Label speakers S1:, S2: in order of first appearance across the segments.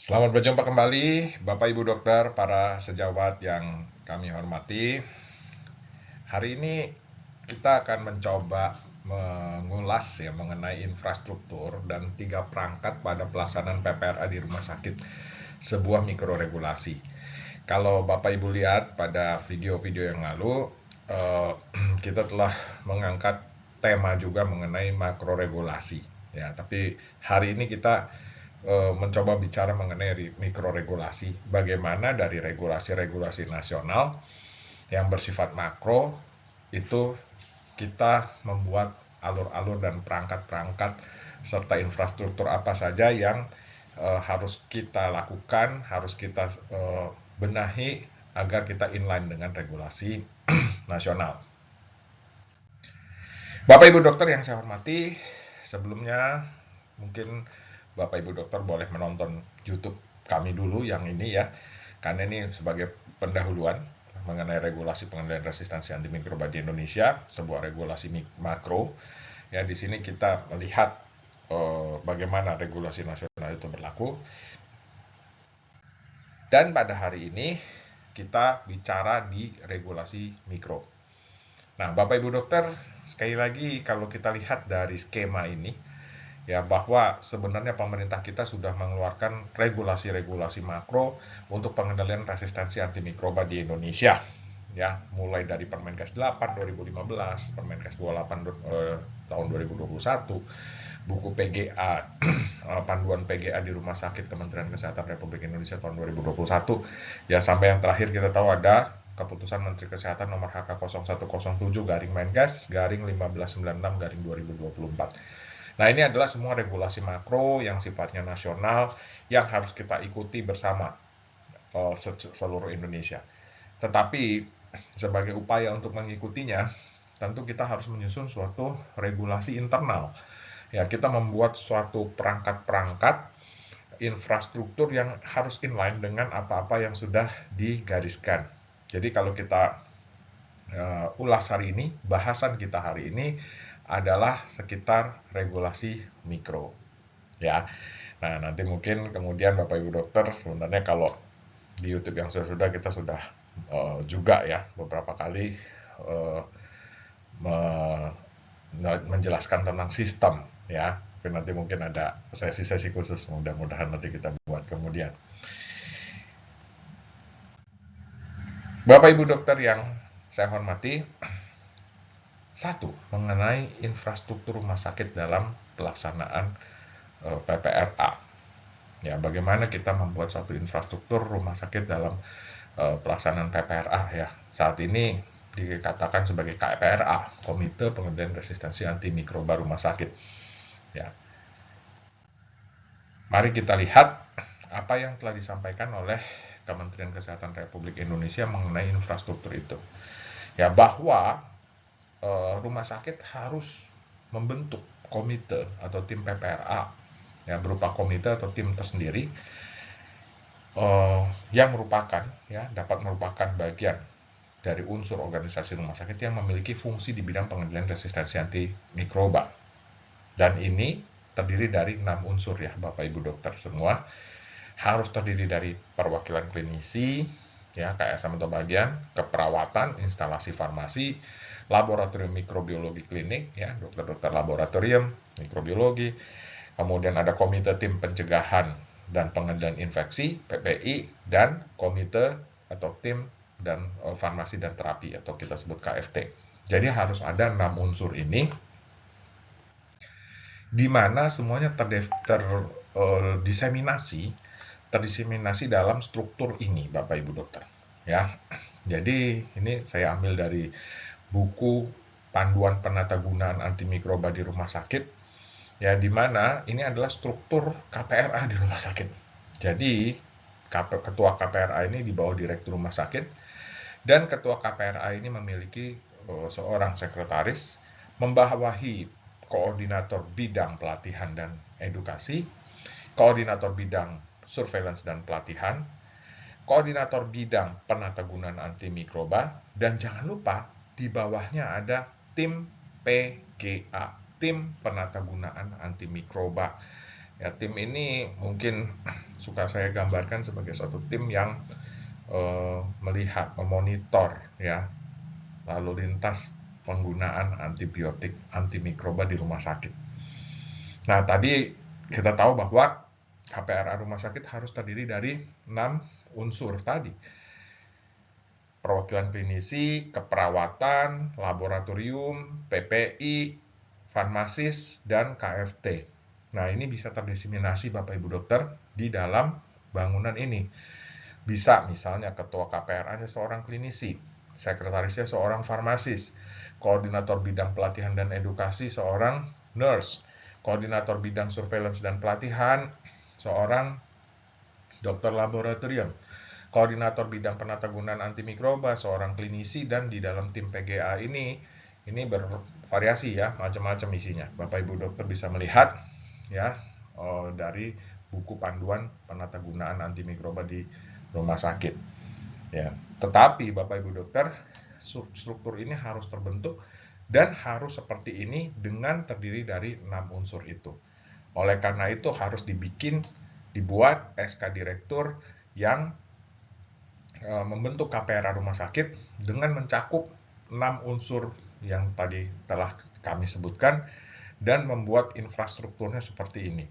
S1: Selamat berjumpa kembali, Bapak Ibu Dokter, para sejawat yang kami hormati. Hari ini kita akan mencoba mengulas ya mengenai infrastruktur dan 3 perangkat pada pelaksanaan PPRA di rumah sakit, sebuah mikroregulasi. Kalau Bapak Ibu lihat pada video-video yang lalu, eh, kita telah mengangkat tema juga mengenai makroregulasi. Ya, tapi hari ini kita mencoba bicara mengenai mikroregulasi. Bagaimana dari regulasi-regulasi nasional yang bersifat makro itu kita membuat alur-alur dan perangkat-perangkat serta infrastruktur apa saja yang harus kita lakukan, harus kita benahi agar kita inline dengan regulasi nasional. Bapak Ibu Dokter yang saya hormati, sebelumnya mungkin Bapak Ibu Dokter boleh menonton YouTube kami dulu yang ini ya, karena ini sebagai pendahuluan mengenai regulasi pengendalian resistensi antimikroba di Indonesia, sebuah regulasi makro. Ya, di sini kita melihat bagaimana regulasi nasional itu berlaku. Dan pada hari ini kita bicara di regulasi mikro. Nah, Bapak Ibu Dokter, sekali lagi kalau kita lihat dari skema ini, ya bahwa sebenarnya pemerintah kita sudah mengeluarkan regulasi-regulasi makro untuk pengendalian resistensi antimikroba di Indonesia. Ya, mulai dari Permenkes 8 2015, Permenkes 28 tahun 2021, buku PGA panduan PGA di Rumah Sakit Kementerian Kesehatan Republik Indonesia tahun 2021. Ya, sampai yang terakhir kita tahu ada Keputusan Menteri Kesehatan nomor HK 0107 garing Menkes garing 1596 garing 2024. Nah, ini adalah semua regulasi makro yang sifatnya nasional yang harus kita ikuti bersama seluruh Indonesia. Tetapi sebagai upaya untuk mengikutinya, tentu kita harus menyusun suatu regulasi internal. Ya, kita membuat suatu perangkat-perangkat infrastruktur yang harus inline dengan apa-apa yang sudah digariskan. Jadi kalau kita ulas hari ini, bahasan kita hari ini adalah sekitar regulasi mikro. Ya, nah nanti mungkin kemudian Bapak Ibu Dokter sebenarnya kalau di YouTube yang sudah kita sudah juga ya beberapa kali uh, menjelaskan tentang sistem ya. Tapi nanti mungkin ada sesi-sesi khusus mudah-mudahan nanti kita buat kemudian. Bapak Ibu Dokter yang saya hormati, satu, mengenai infrastruktur rumah sakit dalam pelaksanaan PPRA. Ya, bagaimana kita membuat suatu infrastruktur rumah sakit dalam pelaksanaan PPRA ya. Saat ini dikatakan sebagai KPRA, Komite Pengendalian Resistensi Antimikroba Rumah Sakit. Ya. Mari kita lihat apa yang telah disampaikan oleh Kementerian Kesehatan Republik Indonesia mengenai infrastruktur itu. Ya, bahwa rumah sakit harus membentuk komite atau tim PPRA ya berupa komite atau tim tersendiri yang merupakan ya dapat merupakan bagian dari unsur organisasi rumah sakit yang memiliki fungsi di bidang pengendalian resistensi antimikroba. Dan ini terdiri dari 6 unsur ya Bapak Ibu Dokter semua. Harus terdiri dari perwakilan klinisi, ya KSM atau bagian, keperawatan, instalasi farmasi, laboratorium mikrobiologi klinik, ya dokter-dokter laboratorium mikrobiologi, kemudian ada komite tim pencegahan dan pengendalian infeksi (PPI) dan komite atau tim dan farmasi dan terapi atau kita sebut KFT. Jadi harus ada 6 unsur ini di mana semuanya terdiseminasi dalam struktur ini Bapak Ibu Dokter ya. Jadi ini saya ambil dari buku panduan penatagunaan antimikroba di rumah sakit ya, di mana ini adalah struktur KPRA di rumah sakit. Jadi ketua KPRA ini di bawah direktur rumah sakit dan ketua KPRA ini memiliki seorang sekretaris membawahi koordinator bidang pelatihan dan edukasi, koordinator bidang surveillance dan pelatihan, koordinator bidang penatagunaan antimikroba, dan jangan lupa di bawahnya ada tim PGA, tim penatagunaan antimikroba Ya, tim ini mungkin suka saya gambarkan sebagai suatu tim yang melihat, memonitor ya lalu lintas penggunaan antibiotik, antimikroba di rumah sakit. Nah, tadi kita tahu bahwa KPRA rumah sakit harus terdiri dari 6 unsur tadi. Perwakilan klinisi, keperawatan, laboratorium, PPI, farmasis, dan KFT. Nah, ini bisa terdiseminasi Bapak Ibu dokter di dalam bangunan ini. Bisa misalnya ketua KPRA-nya seorang klinisi, sekretarisnya seorang farmasis, koordinator bidang pelatihan dan edukasi seorang nurse, koordinator bidang surveillance dan pelatihan seorang dokter laboratorium, koordinator bidang penatagunaan antimikroba seorang klinisi, dan di dalam tim PGA ini bervariasi ya, macam-macam isinya. Bapak Ibu dokter bisa melihat ya dari buku panduan penatagunaan antimikroba di rumah sakit. Ya, tetapi Bapak Ibu dokter, struktur ini harus terbentuk dan harus seperti ini dengan terdiri dari 6 unsur itu. Oleh karena itu harus dibuat SK direktur yang membentuk KPRA rumah sakit dengan mencakup 6 unsur yang tadi telah kami sebutkan dan membuat infrastrukturnya seperti ini.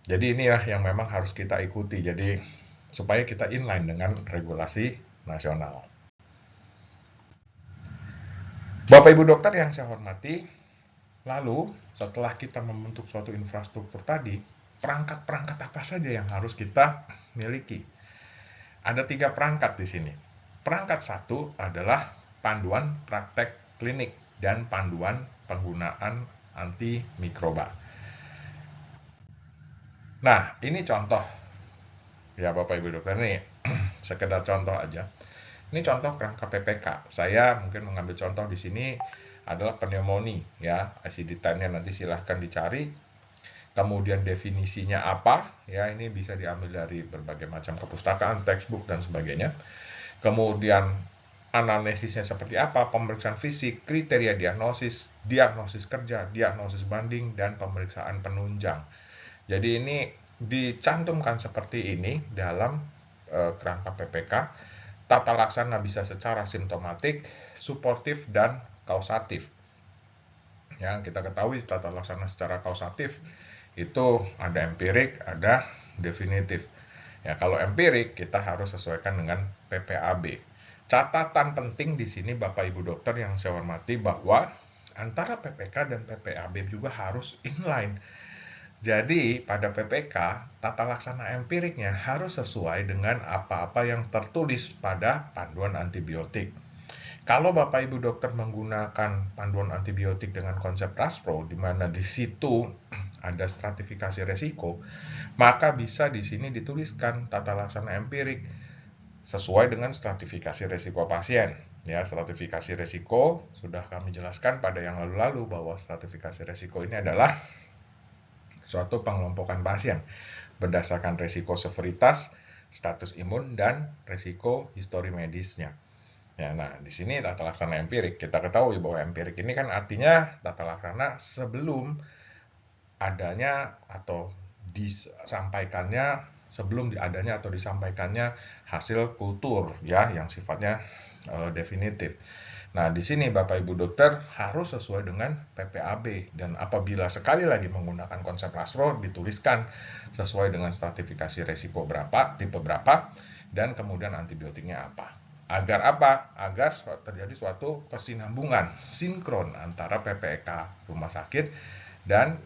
S1: Jadi inilah yang memang harus kita ikuti. Jadi supaya kita inline dengan regulasi nasional. Bapak Ibu dokter yang saya hormati, lalu setelah kita membentuk suatu infrastruktur tadi, perangkat-perangkat apa saja yang harus kita miliki? Ada 3 perangkat di sini. Perangkat 1 adalah panduan praktek klinik dan panduan penggunaan antimikroba. Nah, ini contoh. Ya Bapak Ibu dokter, ini sekedar contoh aja. Ini contoh kerangka PPK. Saya mungkin mengambil contoh di sini adalah pneumonia ya. ICD-10-nya nanti silahkan dicari. Kemudian definisinya apa? Ya, ini bisa diambil dari berbagai macam perpustakaan, textbook dan sebagainya. Kemudian anamnesisnya seperti apa? Pemeriksaan fisik, kriteria diagnosis, diagnosis kerja, diagnosis banding, dan pemeriksaan penunjang. Jadi ini dicantumkan seperti ini dalam kerangka PPK. Tata laksana bisa secara simptomatik, suportif, dan kausatif. Ya, kita ketahui tata laksana secara kausatif itu ada empirik, ada definitif. Ya, kalau empirik kita harus sesuaikan dengan PPAB. Catatan penting di sini Bapak Ibu dokter yang saya hormati bahwa antara PPK dan PPAB juga harus inline. Jadi pada PPK, tata laksana empiriknya harus sesuai dengan apa-apa yang tertulis pada panduan antibiotik. Kalau Bapak Ibu dokter menggunakan panduan antibiotik dengan konsep RASPRO, di mana di situ ada stratifikasi resiko, maka bisa di sini dituliskan tata laksana empirik sesuai dengan stratifikasi resiko pasien. Ya, stratifikasi resiko sudah kami jelaskan pada yang lalu-lalu bahwa stratifikasi resiko ini adalah suatu pengelompokan pasien berdasarkan resiko severitas, status imun, dan resiko histori medisnya. Ya, nah, di sini tata laksana empirik. Kita ketahui bahwa empirik ini kan artinya tata laksana sebelum adanya atau disampaikannya, sebelum adanya atau disampaikannya hasil kultur ya yang sifatnya definitif. Nah, di sini Bapak Ibu dokter harus sesuai dengan PPAB dan apabila sekali lagi menggunakan konsep RASPRO dituliskan sesuai dengan stratifikasi resiko berapa, tipe berapa, dan kemudian antibiotiknya apa. Agar apa? Agar terjadi suatu kesinambungan, sinkron antara PPK rumah sakit dan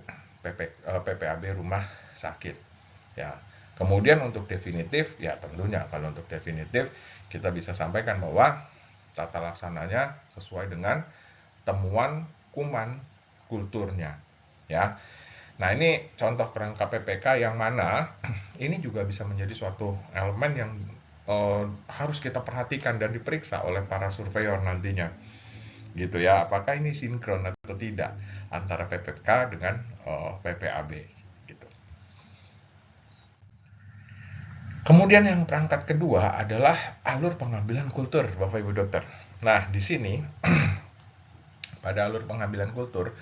S1: PPAB rumah sakit. Ya. Kemudian untuk definitif, ya tentunya kalau untuk definitif kita bisa sampaikan bahwa tata laksananya sesuai dengan temuan kuman kulturnya. Ya. Nah, ini contoh kerangka PPK yang mana ini juga bisa menjadi suatu elemen yang harus kita perhatikan dan diperiksa oleh para surveyor nantinya. Gitu ya, apakah ini sinkron atau tidak antara PPK dengan PPAB gitu. Kemudian yang perangkat kedua adalah alur pengambilan kultur, Bapak Ibu dokter. Nah, di sini pada alur pengambilan kultur,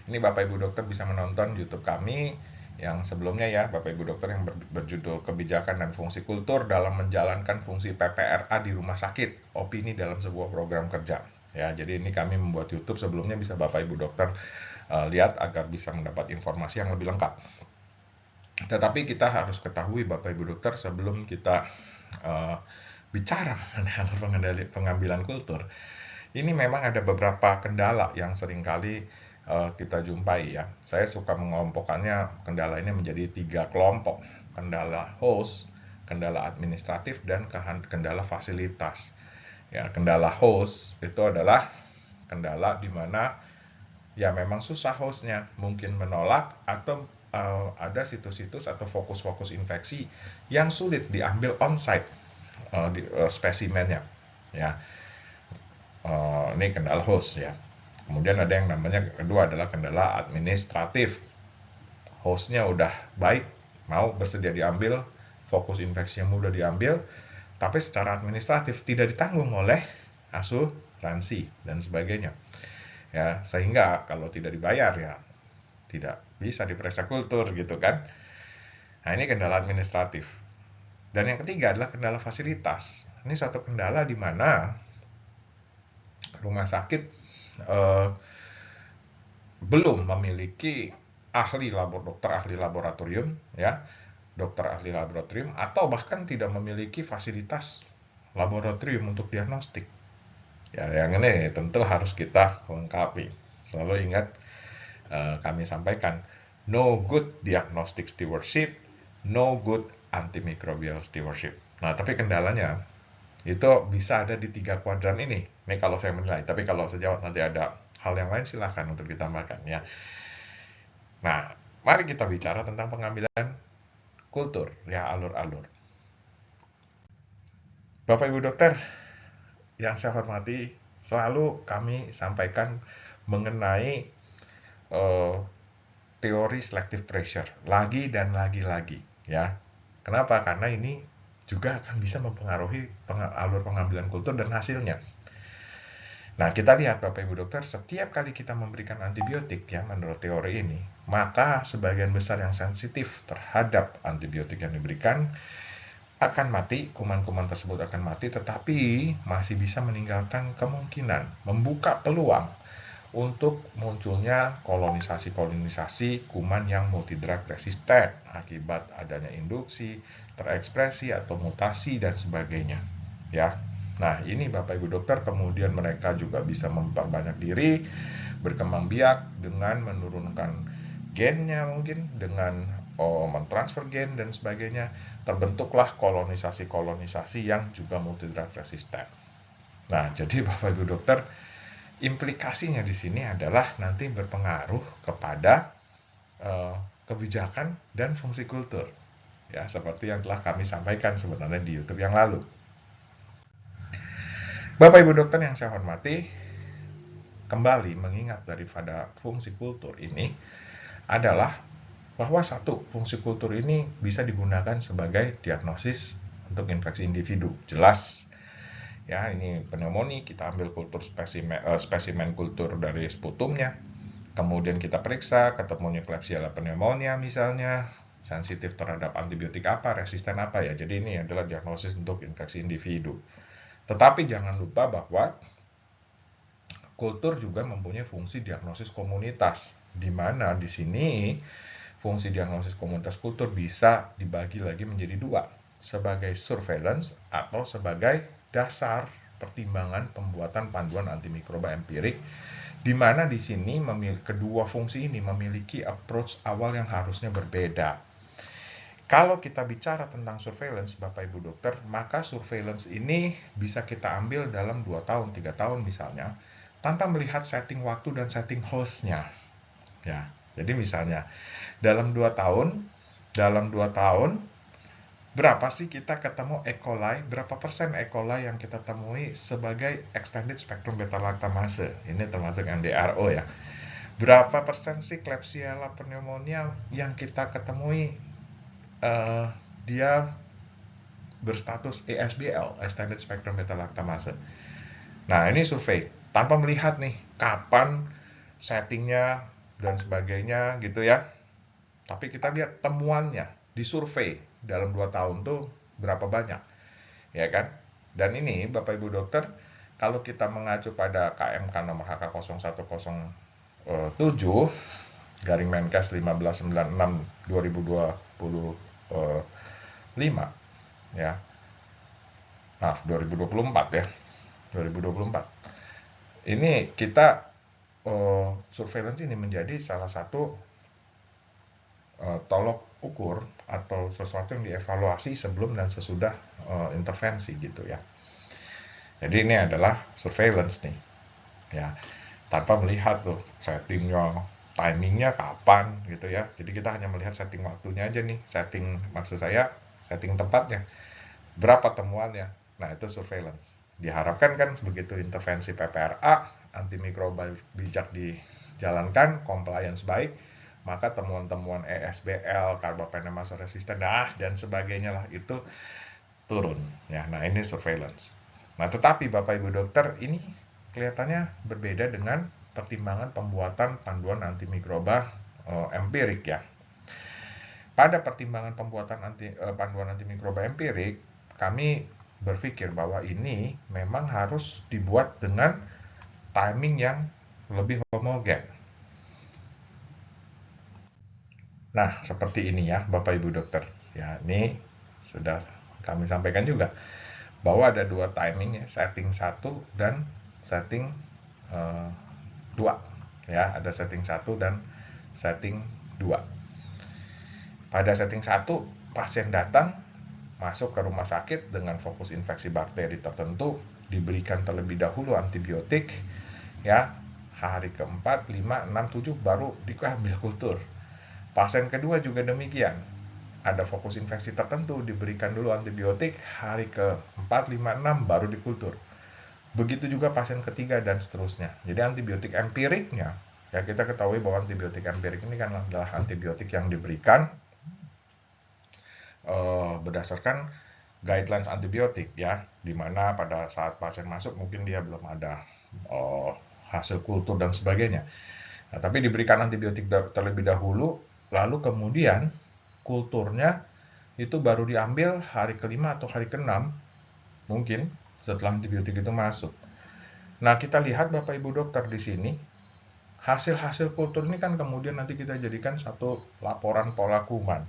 S1: ini Bapak Ibu dokter bisa menonton YouTube kami yang sebelumnya ya, Bapak Ibu dokter, yang berjudul Kebijakan dan Fungsi Kultur dalam Menjalankan Fungsi PPRA di Rumah Sakit, opini dalam sebuah program kerja. Ya, jadi ini kami membuat YouTube sebelumnya, bisa Bapak Ibu dokter lihat agar bisa mendapat informasi yang lebih lengkap. Tetapi kita harus ketahui Bapak Ibu dokter, sebelum kita bicara mengenai pengambilan kultur, ini memang ada beberapa kendala yang seringkali kita jumpai ya. Saya suka mengelompokkannya kendala ini menjadi 3 kelompok. Kendala host, kendala administratif, dan kendala fasilitas. Ya, kendala host itu adalah kendala di mana ya memang susah hostnya, mungkin menolak, atau ada situs-situs atau fokus-fokus infeksi yang sulit diambil onsite spesimennya. Ya, ini kendala host ya. Kemudian ada yang namanya kedua adalah kendala administratif. Hostnya udah baik, mau bersedia diambil, fokus infeksi yang mudah diambil, tapi secara administratif tidak ditanggung oleh asuransi dan sebagainya. Ya, sehingga kalau tidak dibayar ya tidak bisa diperiksa kultur gitu kan. Nah, ini kendala administratif. Dan yang ketiga adalah kendala fasilitas. Ini satu kendala di mana rumah sakit belum memiliki dokter ahli laboratorium ya, dokter ahli laboratorium, atau bahkan tidak memiliki fasilitas laboratorium untuk diagnostik. Ya, yang ini tentu harus kita lengkapi. Selalu ingat, kami sampaikan, no good diagnostic stewardship, no good antimicrobial stewardship. Nah, tapi kendalanya itu bisa ada di 3 kuadran ini. Ini kalau saya menilai, tapi kalau sejawat nanti ada hal yang lain silahkan untuk ditambahkan ya. Nah, mari kita bicara tentang pengambilan kultur, ya, alur-alur. Bapak Ibu dokter yang saya hormati, selalu kami sampaikan mengenai teori selective pressure lagi dan lagi-lagi ya. Kenapa? Karena ini juga akan bisa mempengaruhi alur pengambilan kultur dan hasilnya. Nah, kita lihat Bapak Ibu dokter, setiap kali kita memberikan antibiotik ya, menurut teori ini, maka sebagian besar yang sensitif terhadap antibiotik yang diberikan akan mati, kuman-kuman tersebut akan mati, tetapi masih bisa meninggalkan kemungkinan, membuka peluang untuk munculnya kolonisasi-kolonisasi kuman yang multidrug resisten akibat adanya induksi, terekspresi atau mutasi dan sebagainya. Ya. Nah, ini Bapak Ibu dokter, kemudian mereka juga bisa memperbanyak diri, berkembang biak dengan menurunkan gennya, mungkin dengan mentransfer gen dan sebagainya. Terbentuklah kolonisasi-kolonisasi yang juga multidrug resisten. Nah, jadi Bapak Ibu dokter, implikasinya di sini adalah nanti berpengaruh kepada kebijakan dan fungsi kultur. Ya, seperti yang telah kami sampaikan sebenarnya di YouTube yang lalu. Bapak Ibu dokter yang saya hormati, kembali mengingat daripada fungsi kultur ini adalah bahwa satu, fungsi kultur ini bisa digunakan sebagai diagnosis untuk infeksi individu. Jelas ya, ini pneumonia, kita ambil kultur spesimen kultur dari sputumnya, kemudian kita periksa, ketemu Klebsiella pneumonia misalnya, sensitif terhadap antibiotik apa, resisten apa ya. Jadi ini adalah diagnosis untuk infeksi individu. Tetapi jangan lupa bahwa kultur juga mempunyai fungsi diagnosis komunitas, di mana di sini fungsi diagnosis komunitas kultur bisa dibagi lagi menjadi 2, sebagai surveillance atau sebagai dasar pertimbangan pembuatan panduan antimikroba empirik, di mana di sini kedua fungsi ini memiliki approach awal yang harusnya berbeda. Kalau kita bicara tentang surveillance, Bapak Ibu dokter, maka surveillance ini bisa kita ambil dalam 2 tahun, 3 tahun misalnya, tanpa melihat setting waktu dan setting hostnya. Ya, jadi misalnya, dalam 2 tahun, berapa sih kita ketemu E. coli, berapa persen E. coli yang kita temui sebagai extended spectrum beta-lactamase, ini termasuk MDRO ya. Berapa persen sih Klebsiella pneumonia yang kita ketemui dia berstatus ESBL, Extended Spectrum Beta-lactamase. Nah, ini survei tanpa melihat nih kapan settingnya dan sebagainya gitu ya. tapi kita lihat temuannya di survei dalam 2 tahun tuh berapa banyak, ya kan? Dan ini Bapak Ibu dokter, kalau kita mengacu pada KMK nomor HK 0107 garing Menkes 1596 2025, ya. Maaf, 2024 ya. 2024. Ini kita surveillance ini menjadi salah satu tolok ukur atau sesuatu yang dievaluasi sebelum dan sesudah intervensi gitu ya. Jadi ini adalah surveillance nih, ya, tanpa melihat tuh settingnya, timingnya kapan gitu ya. Jadi kita hanya melihat setting waktunya aja nih, maksud saya setting tempatnya, berapa temuannya. Nah itu surveillance. Diharapkan kan begitu intervensi PPRA, antimikroba bijak dijalankan, compliance baik, maka temuan-temuan ESBL, carbapenemase resisten, dan sebagainya lah itu turun. Ya, nah ini surveillance. Nah, tetapi Bapak Ibu dokter, ini kelihatannya berbeda dengan pertimbangan pembuatan panduan antimikroba empirik ya. Pada pertimbangan pembuatan panduan antimikroba empirik, kami berpikir bahwa ini memang harus dibuat dengan timing yang lebih homogen. Nah, seperti ini ya Bapak Ibu dokter. Ya, ini sudah kami sampaikan juga bahwa ada dua timing ya, setting 1 dan setting 2. Ya, ada setting 1 dan setting 2. Pada setting 1, pasien datang masuk ke rumah sakit dengan fokus infeksi bakteri tertentu, diberikan terlebih dahulu antibiotik, ya, hari ke-4, 5, 6, 7 baru diambil kultur. Pasien kedua juga demikian, ada fokus infeksi tertentu, diberikan dulu antibiotik, hari ke-4, 5, 6 baru dikultur. Begitu juga pasien ketiga dan seterusnya. Jadi antibiotik empiriknya, ya kita ketahui bahwa antibiotik empirik ini kan adalah antibiotik yang diberikan berdasarkan guidelines antibiotik ya, dimana pada saat pasien masuk mungkin dia belum ada hasil kultur dan sebagainya. Nah, tapi diberikan antibiotik terlebih dahulu, lalu kemudian kulturnya itu baru diambil hari ke-5 atau hari ke-6 mungkin setelah antibiotik itu masuk. Nah, kita lihat Bapak Ibu dokter di sini, hasil-hasil kultur ini kan kemudian nanti kita jadikan satu laporan pola kuman.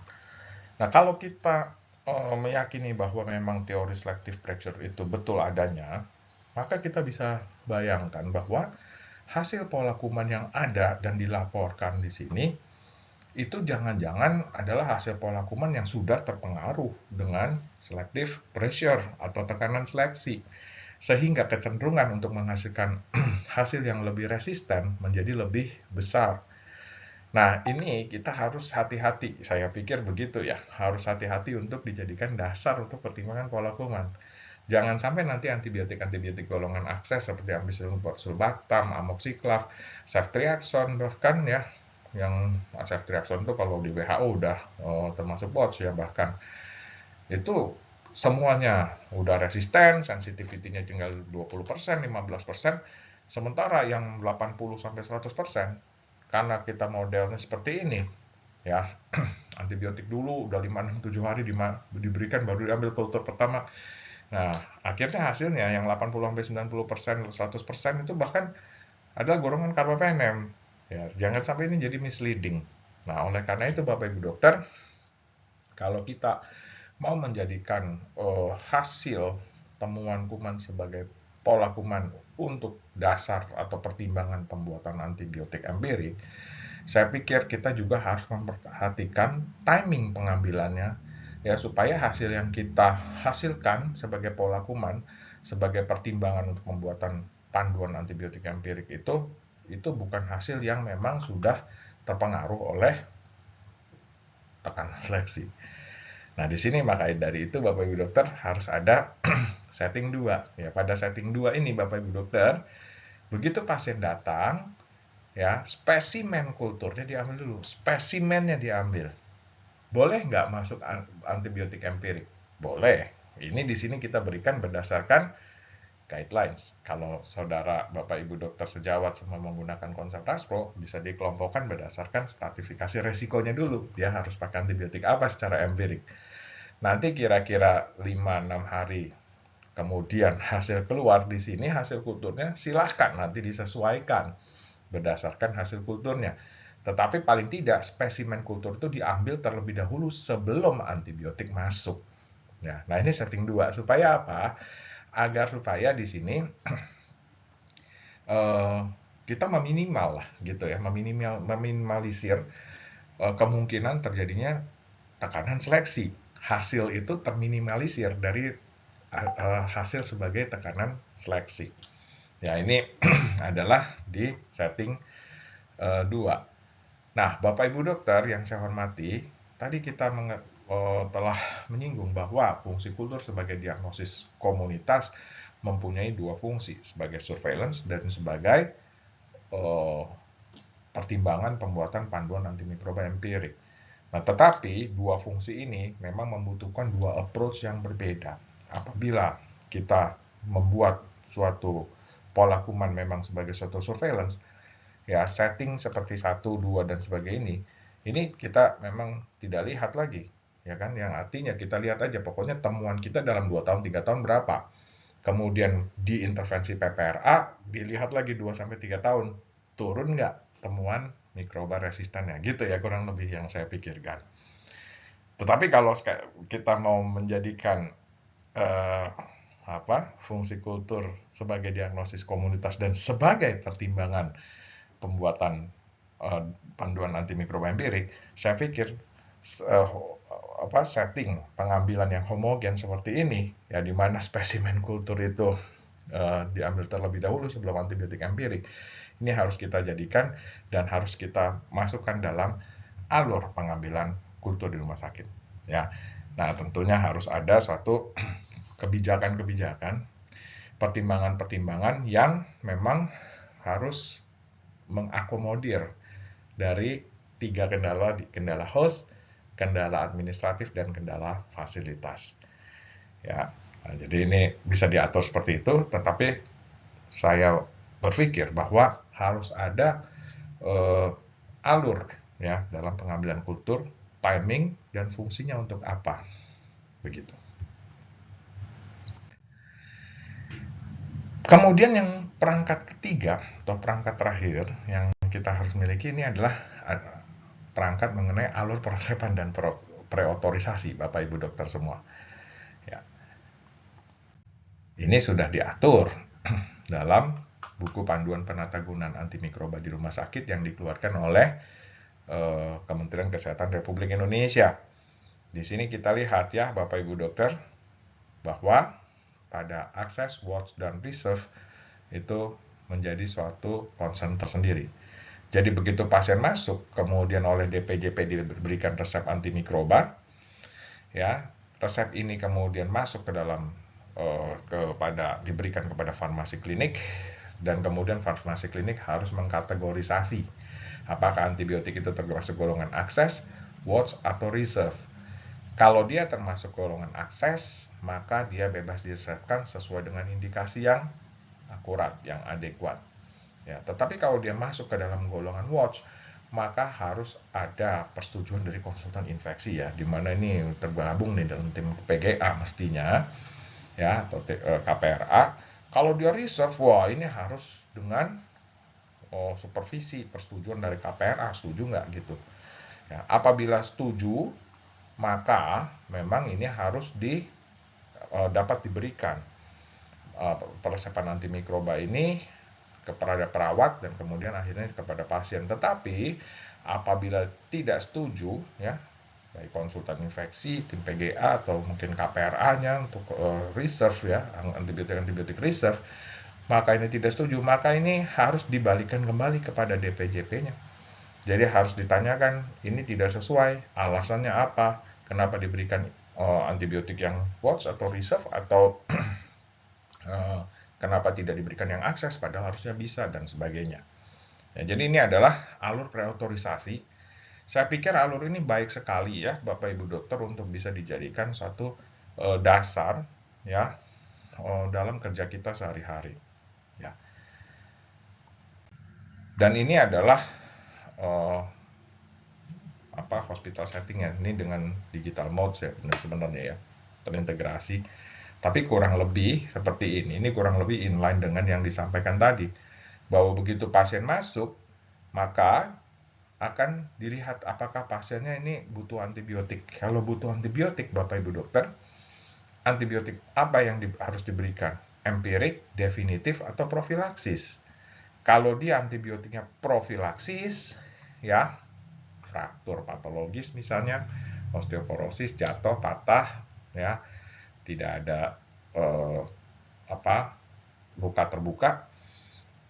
S1: Nah, kalau kita meyakini bahwa memang teori selective pressure itu betul adanya, maka kita bisa bayangkan bahwa hasil pola kuman yang ada dan dilaporkan di sini itu jangan-jangan adalah hasil pola kuman yang sudah terpengaruh dengan selective pressure atau tekanan seleksi, sehingga kecenderungan untuk menghasilkan hasil yang lebih resisten menjadi lebih besar. Nah, ini kita harus hati-hati, saya pikir begitu ya, harus hati-hati untuk dijadikan dasar untuk pertimbangan pola kuman. Jangan sampai nanti antibiotik-antibiotik golongan akses seperti ampicillin, sulbactam, amoxiclav, ceftriaxone bahkan ya, yang ceftriaxone itu kalau di WHO udah termasuk bots ya, bahkan itu semuanya udah resisten, sensitivity-nya tinggal 20%, 15%, sementara yang 80-100%, karena kita modelnya seperti ini, ya, antibiotik dulu udah 5-6-7 hari diberikan baru diambil kultur pertama. Nah, akhirnya hasilnya yang 80-90%, 100% itu bahkan adalah golongan carbapenem. Ya, jangan sampai ini jadi misleading. Nah, oleh karena itu Bapak Ibu dokter, kalau kita mau menjadikan hasil temuan kuman sebagai pola kuman untuk dasar atau pertimbangan pembuatan antibiotik empirik, saya pikir kita juga harus memperhatikan timing pengambilannya ya, supaya hasil yang kita hasilkan sebagai pola kuman sebagai pertimbangan untuk pembuatan panduan antibiotik empirik itu bukan hasil yang memang sudah terpengaruh oleh tekanan seleksi. Nah, di sini makanya dari itu Bapak Ibu dokter harus ada setting 2. Ya, pada setting 2 ini Bapak Ibu dokter, begitu pasien datang, ya, spesimen kulturnya diambil dulu, spesimennya diambil. Boleh nggak masuk antibiotik empirik? Boleh. Ini di sini kita berikan berdasarkan guidelines. Kalau saudara Bapak Ibu dokter sejawat semua menggunakan konsep RASPRO, bisa dikelompokkan berdasarkan stratifikasi resikonya dulu. Dia harus pakai antibiotik apa secara empirik. Nanti kira-kira 5-6 hari kemudian hasil keluar di sini, hasil kulturnya silahkan nanti disesuaikan berdasarkan hasil kulturnya. Tetapi paling tidak spesimen kultur itu diambil terlebih dahulu sebelum antibiotik masuk. Ya, nah ini setting 2 supaya apa? Agar supaya di sini kita meminimal lah gitu ya, meminimalisir kemungkinan terjadinya tekanan seleksi. Hasil itu terminimalisir dari hasil sebagai tekanan seleksi. Ya, ini adalah di setting 2. Nah, Bapak Ibu dokter yang saya hormati, tadi kita telah menyinggung bahwa fungsi kultur sebagai diagnosis komunitas mempunyai 2 fungsi, sebagai surveillance dan sebagai pertimbangan pembuatan panduan antimikroba empirik. Nah, tetapi 2 fungsi ini memang membutuhkan 2 approach yang berbeda. Apabila kita membuat suatu pola kuman memang sebagai suatu surveillance, ya setting seperti 1, 2 dan sebagainya ini kita memang tidak lihat lagi, ya kan? Yang artinya kita lihat aja pokoknya temuan kita dalam 2 tahun 3 tahun berapa. Kemudian di intervensi PPRA dilihat lagi 2 sampai 3 tahun turun nggak temuan mikroba resistennya, gitu ya kurang lebih yang saya pikirkan. Tetapi kalau kita mau menjadikan fungsi kultur sebagai diagnosis komunitas dan sebagai pertimbangan pembuatan panduan antimikroba empirik, saya pikir setting pengambilan yang homogen seperti ini, ya di mana spesimen kultur itu diambil terlebih dahulu sebelum antibiotik empirik, ini harus kita jadikan dan harus kita masukkan dalam alur pengambilan kultur di rumah sakit. Ya, nah tentunya harus ada suatu kebijakan-kebijakan, pertimbangan-pertimbangan yang memang harus mengakomodir dari 3 kendala host, kendala administratif, dan kendala fasilitas. Ya, nah, jadi ini bisa diatur seperti itu, tetapi saya berpikir bahwa harus ada alur ya dalam pengambilan kultur, timing, dan fungsinya untuk apa. Begitu. Kemudian yang perangkat ketiga atau perangkat terakhir yang kita harus miliki ini adalah perangkat mengenai alur peresepan dan preotorisasi, Bapak Ibu dokter semua. Ya. Ini sudah diatur dalam buku panduan penatagunaan antimikroba di rumah sakit yang dikeluarkan oleh Kementerian Kesehatan Republik Indonesia. Di sini kita lihat ya Bapak Ibu dokter bahwa pada access, watch, dan reserve itu menjadi suatu concern tersendiri. Jadi begitu pasien masuk, kemudian oleh DPJP diberikan resep antimikroba, ya resep ini kemudian masuk ke dalam diberikan kepada farmasi klinik, dan kemudian farmasi klinik harus mengkategorisasi apakah antibiotik itu termasuk golongan access, watch, atau reserve. Kalau dia termasuk golongan akses, maka dia bebas diresepkan sesuai dengan indikasi yang akurat, yang adekuat. Ya, tetapi kalau dia masuk ke dalam golongan watch, maka harus ada persetujuan dari konsultan infeksi ya, di mana ini tergabung nih dalam tim PGA mestinya, ya atau KPRA. Kalau dia reserve, wah ini harus dengan supervisi, persetujuan dari KPRA, setuju nggak gitu. Ya, apabila setuju, maka memang ini harus dapat diberikan peresepan antimikroba ini kepada perawat dan kemudian akhirnya kepada pasien. Tetapi apabila tidak setuju ya, baik konsultan infeksi, tim PGA atau mungkin KPRA-nya untuk reserve ya, antibiotik reserve, maka ini tidak setuju, maka ini harus dibalikan kembali kepada DPJP-nya. Jadi harus ditanyakan, ini tidak sesuai, alasannya apa, kenapa diberikan antibiotik yang watch atau reserve, atau kenapa tidak diberikan yang akses, padahal harusnya bisa, dan sebagainya. Ya, jadi ini adalah alur preotorisasi. Saya pikir alur ini baik sekali ya, Bapak Ibu dokter, untuk bisa dijadikan suatu dasar ya dalam kerja kita sehari-hari. Ya. Dan ini adalah hospital settingnya ini dengan digital mode sebenarnya ya, terintegrasi. Tapi kurang lebih seperti ini kurang lebih inline dengan yang disampaikan tadi, bahwa begitu pasien masuk maka akan dilihat apakah pasiennya ini butuh antibiotik. Kalau butuh antibiotik, Bapak Ibu dokter, antibiotik apa yang harus diberikan? Empirik, definitif, atau profilaksis? Kalau dia antibiotiknya profilaksis, ya fraktur patologis misalnya, osteoporosis, jatuh, patah, ya tidak ada luka terbuka,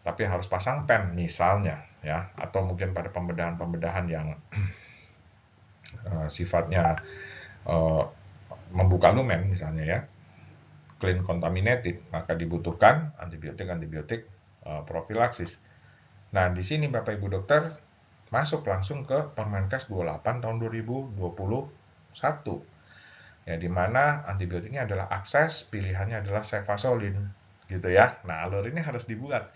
S1: tapi harus pasang pen misalnya, ya, atau mungkin pada pembedahan-pembedahan yang sifatnya membuka lumen misalnya ya, clean contaminated, maka dibutuhkan antibiotik profilaksis. Nah, di sini Bapak Ibu dokter masuk langsung ke Permenkes 28 tahun 2021. Ya, di mana antibiotiknya adalah akses, pilihannya adalah cefazolin, gitu ya. Nah, alur ini harus dibuat.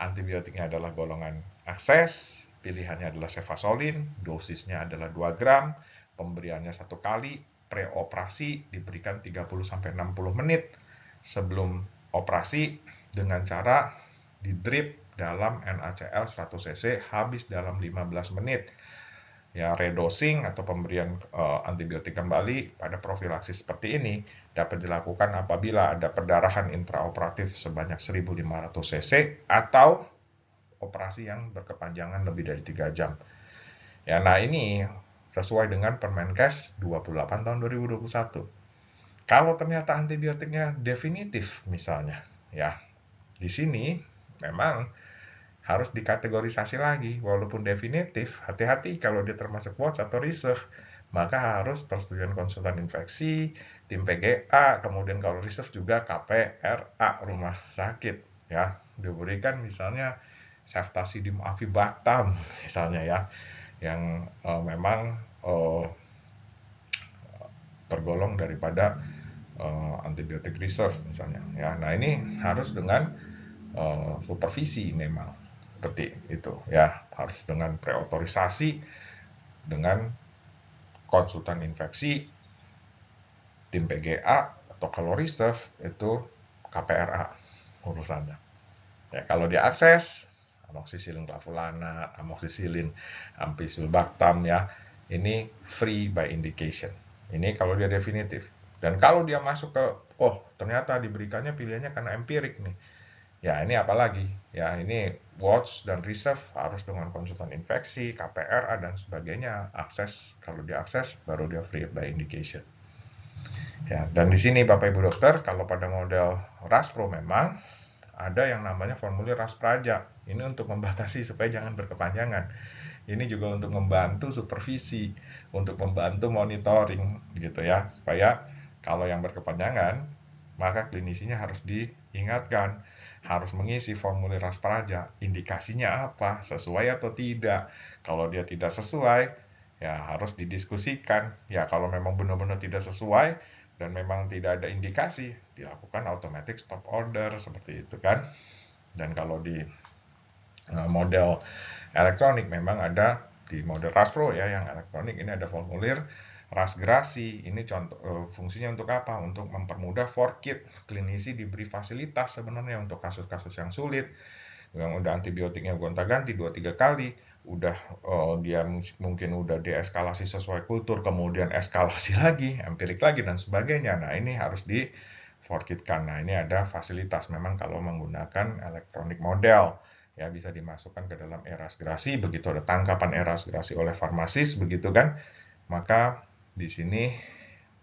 S1: Antibiotiknya adalah golongan akses, pilihannya adalah cefazolin, dosisnya adalah 2 gram, pemberiannya 1 kali, preoperasi diberikan 30-60 menit sebelum operasi dengan cara di drip dalam NaCl 100 cc habis dalam 15 menit. Ya, redosing atau pemberian antibiotik kembali pada profilaksis seperti ini dapat dilakukan apabila ada perdarahan intraoperatif sebanyak 1.500 cc atau operasi yang berkepanjangan lebih dari 3 jam. Ya, nah ini sesuai dengan Permenkes 28 tahun 2021. Kalau ternyata antibiotiknya definitif misalnya, ya di sini memang harus dikategorisasi lagi. Walaupun definitif, hati-hati kalau dia termasuk watch atau reserve, maka harus persetujuan konsultan infeksi, tim PGA, kemudian kalau reserve juga KPRA rumah sakit, ya diberikan misalnya ceftazidime avibactam misalnya ya, yang memang tergolong daripada antibiotik reserve misalnya ya. Nah ini harus dengan supervisi memang seperti itu ya, harus dengan preotorisasi dengan konsultan infeksi, tim PGA, atau kalau reserve itu KPRA urusannya. Ya, kalau diakses amoxicillin clavulana, amoxicillin, ampicillin ya, ini free by indication. Ini kalau dia definitif. Dan kalau dia masuk ke ternyata diberikannya pilihannya karena empirik nih. Ya, ini apalagi? Ya, ini watch dan reserve harus dengan konsultan infeksi, KPRA, dan sebagainya. Akses, kalau diakses, baru dia free by indication. Ya, dan di sini Bapak Ibu dokter, kalau pada model RASPRO memang ada yang namanya formulir RASPRAJA. Ini untuk membatasi supaya jangan berkepanjangan. Ini juga untuk membantu supervisi, untuk membantu monitoring gitu ya, supaya kalau yang berkepanjangan, maka klinisinya harus diingatkan, harus mengisi formulir RASPRAJA, indikasinya apa, sesuai atau tidak. Kalau dia tidak sesuai, ya harus didiskusikan. Ya kalau memang benar-benar tidak sesuai dan memang tidak ada indikasi, dilakukan automatic stop order seperti itu kan. Dan kalau di model elektronik memang ada di model RASPRO ya, yang elektronik ini ada formulir rasgrasi. Ini contoh fungsinya untuk apa? Untuk mempermudah forkit, klinisi diberi fasilitas sebenarnya untuk kasus-kasus yang sulit, yang udah antibiotiknya gonta-ganti 2-3 kali, udah dia mungkin udah deeskalasi sesuai kultur, kemudian eskalasi lagi, empirik lagi dan sebagainya. Nah, ini harus di forkitkan. Nah, ini ada fasilitas memang kalau menggunakan elektronik model. Ya, bisa dimasukkan ke dalam erasgrasi, begitu ada tangkapan erasgrasi oleh farmasis, begitu kan, maka di sini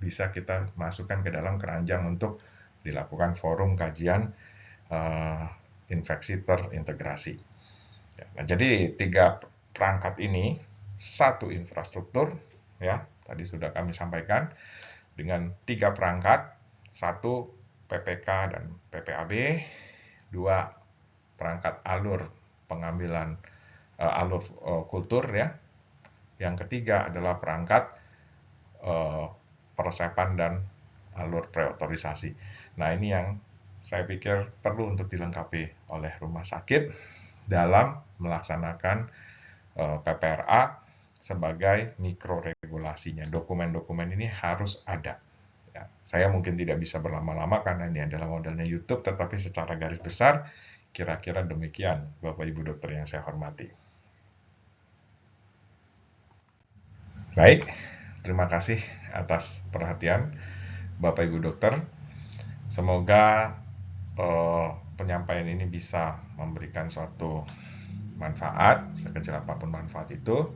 S1: bisa kita masukkan ke dalam keranjang untuk dilakukan forum kajian infeksi terintegrasi. Ya, nah, jadi 3 perangkat ini, 1 infrastruktur, ya tadi sudah kami sampaikan, dengan 3 perangkat, 1 PPK dan PPAB, 2 perangkat alur pengambilan alur kultur ya. Yang ketiga adalah perangkat peresepan dan alur preotorisasi. Nah, ini yang saya pikir perlu untuk dilengkapi oleh rumah sakit dalam melaksanakan PPRA sebagai mikroregulasinya. Dokumen-dokumen ini harus ada. Ya, saya mungkin tidak bisa berlama-lama karena ini adalah modelnya YouTube, tetapi secara garis besar kira-kira demikian, Bapak Ibu dokter yang saya hormati. Baik, terima kasih atas perhatian Bapak Ibu dokter. Semoga penyampaian ini bisa memberikan suatu manfaat, sekecil apapun manfaat itu.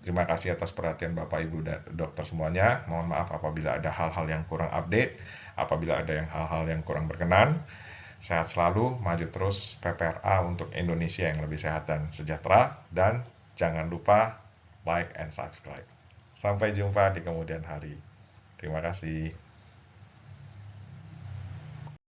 S1: Terima kasih atas perhatian Bapak Ibu dan dokter semuanya. Mohon maaf apabila ada hal-hal yang kurang update, apabila ada hal-hal yang kurang berkenan. Sehat selalu, maju terus PPRA untuk Indonesia yang lebih sehat dan sejahtera. Dan jangan lupa like and subscribe. Sampai jumpa di kemudian hari. Terima kasih.